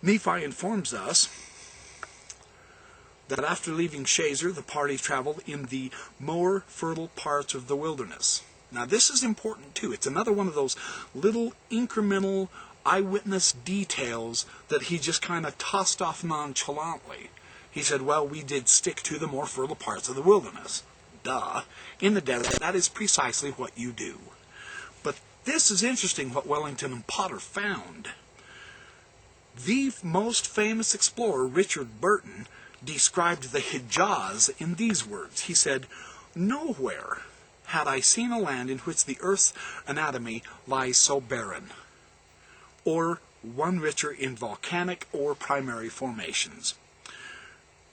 Nephi informs us that after leaving Shazer, the party traveled in the more fertile parts of the wilderness. Now this is important too. It's another one of those little incremental eyewitness details that he just kind of tossed off nonchalantly. He said, well, we did stick to the more fertile parts of the wilderness. Duh. In the desert, that is precisely what you do. But this is interesting what Wellington and Potter found. The most famous explorer, Richard Burton, described the Hijaz in these words. He said, nowhere had I seen a land in which the earth's anatomy lies so barren, or one richer in volcanic or primary formations.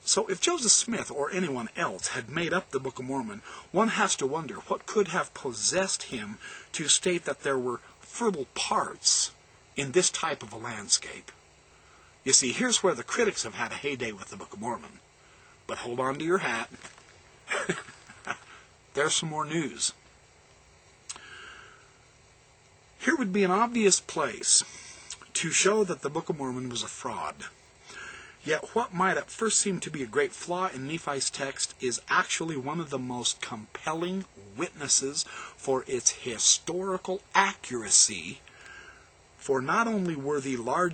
So if Joseph Smith or anyone else had made up the Book of Mormon, one has to wonder what could have possessed him to state that there were fertile parts in this type of a landscape. You see, here's where the critics have had a heyday with the Book of Mormon. But hold on to your hat. There's some more news. Here would be an obvious place to show that the Book of Mormon was a fraud. Yet what might at first seem to be a great flaw in Nephi's text is actually one of the most compelling witnesses for its historical accuracy, for not only were the large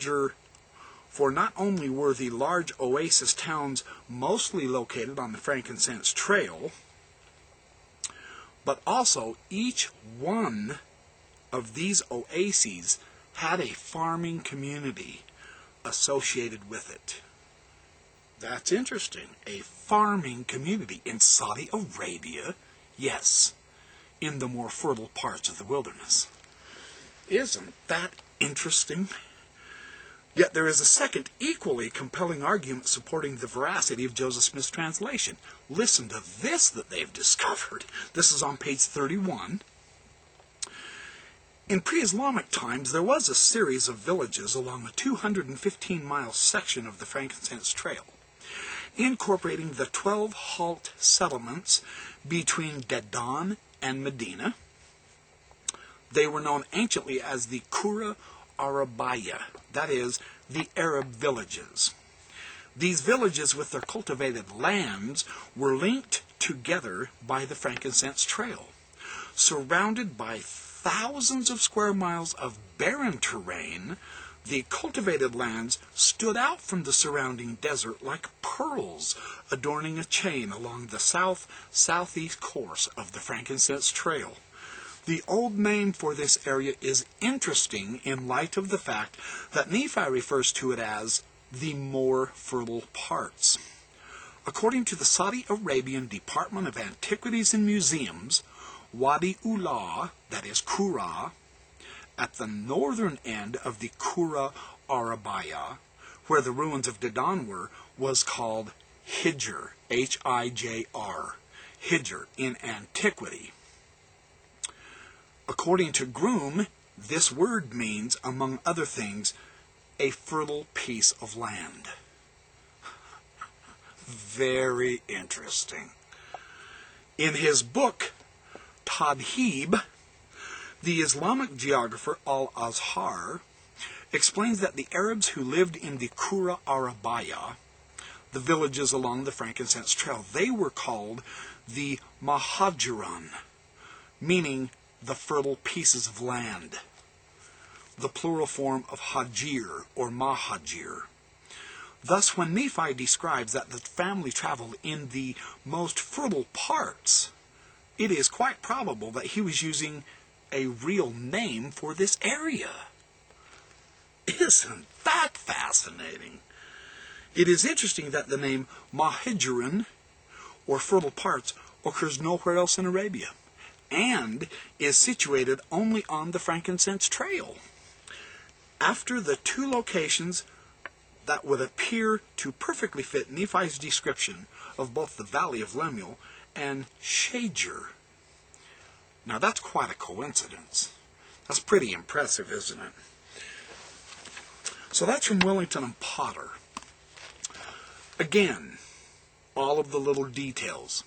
oasis towns mostly located on the Frankincense Trail, but also each one of these oases had a farming community associated with it. That's interesting. A farming community in Saudi Arabia, yes, in the more fertile parts of the wilderness. Isn't that interesting? Yet there is a second equally compelling argument supporting the veracity of Joseph Smith's translation. Listen to this that they've discovered. This is on page 31. In pre-Islamic times, there was a series of villages along a 215-mile section of the Frankincense Trail, incorporating the 12 halt settlements between Dedan and Medina. They were known anciently as the Qura Arabiya, that is, the Arab villages. These villages with their cultivated lands were linked together by the Frankincense Trail, surrounded by thousands of square miles of barren terrain. The cultivated lands stood out from the surrounding desert like pearls adorning a chain along the southeast course of the Frankincense Trail. The old name for this area is interesting in light of the fact that Nephi refers to it as the more fertile parts. According to the Saudi Arabian Department of Antiquities and Museums, Wadi Ullah, that is Qura, at the northern end of the Qura Arabiya, where the ruins of Dedan were, was called Hijr, H-I-J-R, Hijr in antiquity. According to Groom, this word means, among other things, a fertile piece of land. Very interesting. In his book, Tadhib, the Islamic geographer Al-Azhar explains that the Arabs who lived in the Qura Arabiya, the villages along the Frankincense Trail, they were called the Mahajiran, meaning the fertile pieces of land, the plural form of Hajir or Mahajir. Thus, when Nephi describes that the family traveled in the most fertile parts, it is quite probable that he was using a real name for this area. Isn't that fascinating? It is interesting that the name Mahajiran, or fertile parts, occurs nowhere else in Arabia, and is situated only on the Frankincense Trail. After the two locations that would appear to perfectly fit Nephi's description of both the Valley of Lemuel and Shajer. Now that's quite a coincidence. That's pretty impressive, isn't it? So that's from Wellington and Potter. Again, all of the little details.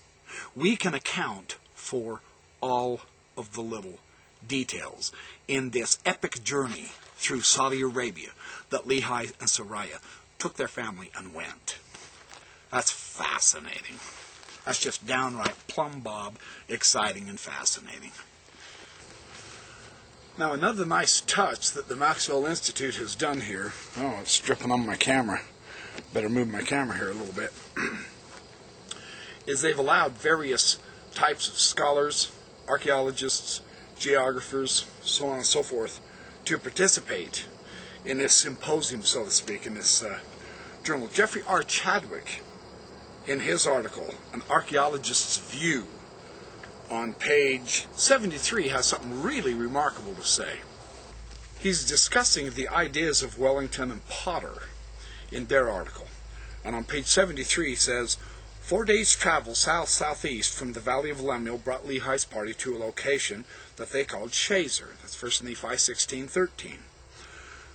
We can account for all of the little details in this epic journey through Saudi Arabia that Lehi and Sariah took their family and went. That's fascinating. That's just downright plumb bob exciting and fascinating. Now, another nice touch that the Maxwell Institute has done here, oh, it's stripping on my camera, better move my camera here a little bit, is they've allowed various types of scholars, archaeologists, geographers, so on and so forth, to participate in this symposium, so to speak, in this journal. Jeffrey R. Chadwick, in his article, An Archaeologist's View, on page 73, has something really remarkable to say. He's discussing the ideas of Wellington and Potter in their article. And on page 73 he says, 4 days' travel south-southeast from the valley of Lemuel brought Lehi's party to a location that they called Shazer. That's 1 Nephi 16:13.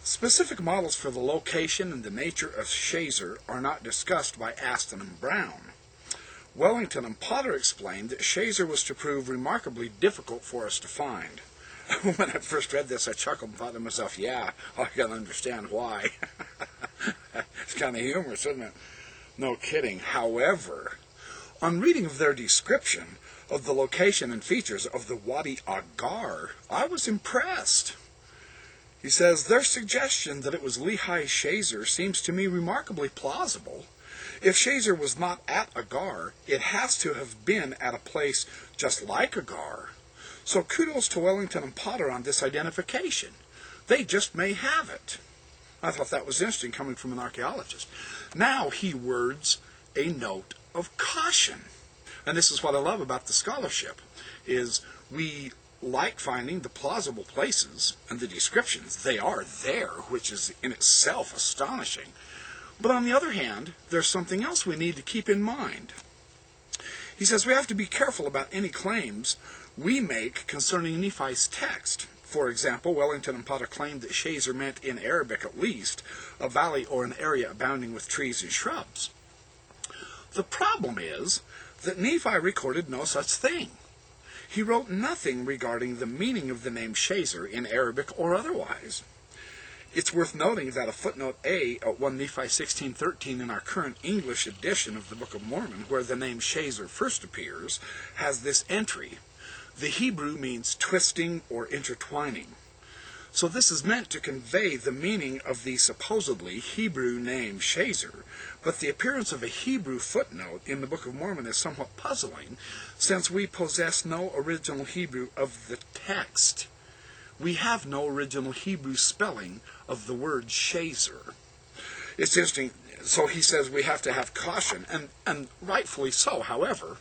Specific models for the location and the nature of Shazer are not discussed by Aston and Brown. Wellington and Potter explained that Shazer was to prove remarkably difficult for us to find. When I first read this, I chuckled and thought to myself, yeah, I can understand why. It's kind of humorous, isn't it? No kidding. However, on reading of their description of the location and features of the Wadi Agar, I was impressed. He says, their suggestion that it was Lehi Shazer seems to me remarkably plausible. If Shazer was not at Agar, it has to have been at a place just like Agar. So kudos to Wellington and Potter on this identification. They just may have it. I thought that was interesting coming from an archaeologist. Now he words a note of caution. And this is what I love about the scholarship, is we like finding the plausible places and the descriptions. They are there, which is in itself astonishing. But on the other hand, there's something else we need to keep in mind. He says we have to be careful about any claims we make concerning Nephi's text. For example, Wellington and Potter claimed that Shazer meant, in Arabic at least, a valley or an area abounding with trees and shrubs. The problem is that Nephi recorded no such thing. He wrote nothing regarding the meaning of the name Shazer in Arabic or otherwise. It's worth noting that a footnote A at 1 Nephi 16:13 in our current English edition of the Book of Mormon, where the name Shazer first appears, has this entry. The Hebrew means twisting or intertwining. So this is meant to convey the meaning of the supposedly Hebrew name Shazer, but the appearance of a Hebrew footnote in the Book of Mormon is somewhat puzzling, since we possess no original Hebrew of the text. We have no original Hebrew spelling of the word Shazer. It's interesting. So he says we have to have caution, and rightfully so. However,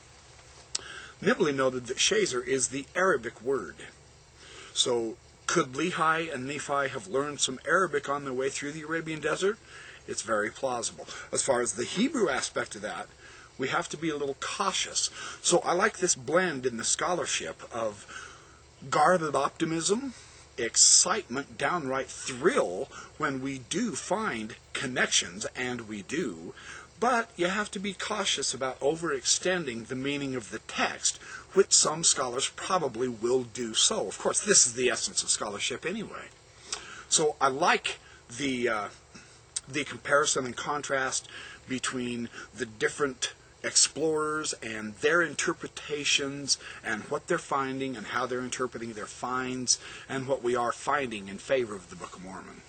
Nibley noted that Shazer is the Arabic word. So could Lehi and Nephi have learned some Arabic on their way through the Arabian desert? It's very plausible. As far as the Hebrew aspect of that, we have to be a little cautious. So I like this blend in the scholarship of guarded optimism, excitement, downright thrill when we do find connections, and we do, but you have to be cautious about overextending the meaning of the text, which some scholars probably will do so. Of course, this is the essence of scholarship anyway. So I like the comparison and contrast between the different explorers and their interpretations and what they're finding and how they're interpreting their finds and what we are finding in favor of the Book of Mormon.